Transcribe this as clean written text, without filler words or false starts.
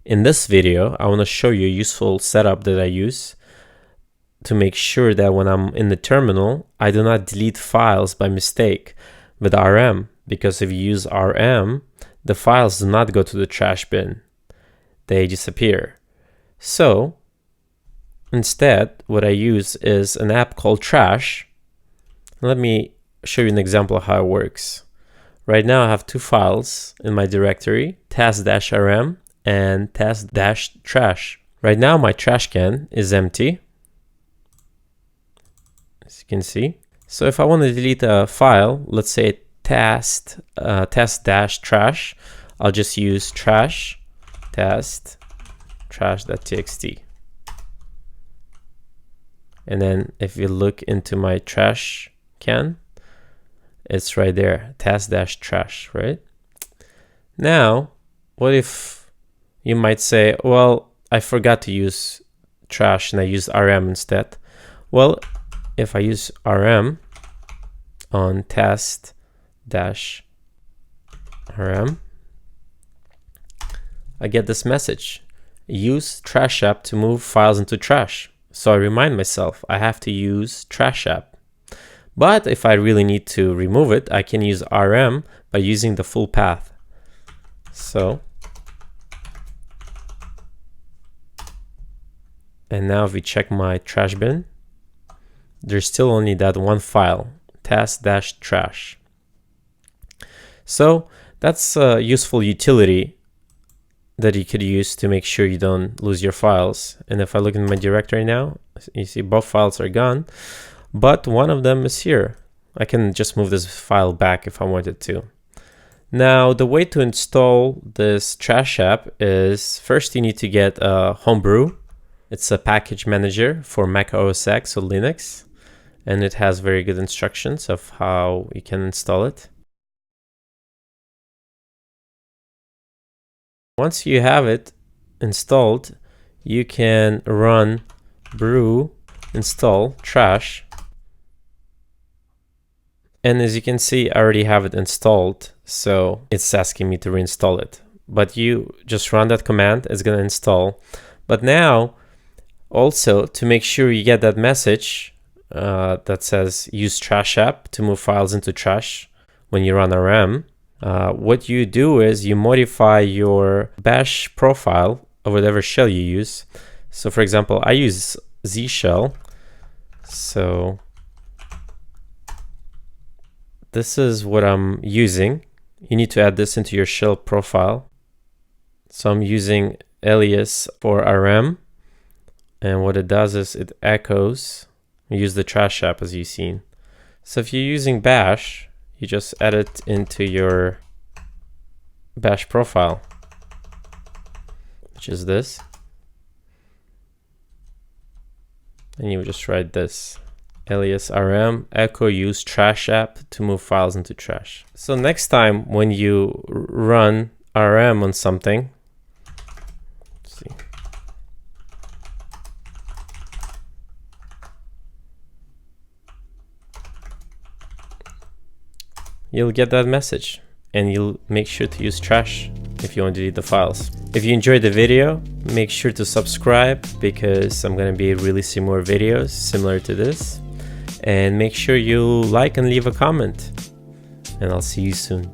In this video, I want to show you a useful setup that I use to make sure that when I'm in the terminal, I do not delete files by mistake with RM, because if you use RM, the files do not go to the trash bin. They disappear. So instead, what I use is an app called Trash. Let me show you an example of how it works. Right now I have two files in my directory, task-rm and task-trash. Right now my trash can is empty, as you can see. So if I want to delete a file, let's say task-trash, I'll just use trash task-trash.txt. And then if you look into my trash can, it's right there, task-trash, right? Now, what if you might say, well, I forgot to use trash and I used RM instead. Well, if I use RM on task-rm, I get this message: use trash app to move files into trash. So I remind myself I have to use trash app. But if I really need to remove it, I can use RM by using the full path. So, and now if we check my trash bin, there's still only that one file, task-trash. So that's a useful utility that you could use to make sure you don't lose your files. And if I look in my directory now, you see both files are gone, but one of them is here. I can just move this file back if I wanted to. Now, the way to install this trash app is, first you need to get a Homebrew. It's a package manager for Mac OS X or Linux, and it has very good instructions of how you can install it. Once you have it installed, you can run brew install trash. And as you can see, I already have it installed, so it's asking me to reinstall it. But you just run that command, it's going to install. But now, also, to make sure you get that message that says use trash app to move files into trash when you run RM, what you do is you modify your bash profile of whatever shell you use. So for example, I use Z shell. So this is what I'm using. You need to add this into your shell profile. So I'm using alias for RM. And what it does is it echoes. Use the trash app as you've seen. So if you're using bash, you just add it into your bash profile, which is this. And you would just write this, alias rm echo use trash app to move files into trash. So next time when you run rm on something, let's see. You'll get that message, and you'll make sure to use trash if you want to delete the files. If you enjoyed the video, make sure to subscribe, because I'm going to be releasing more videos similar to this. And make sure you like and leave a comment. And I'll see you soon.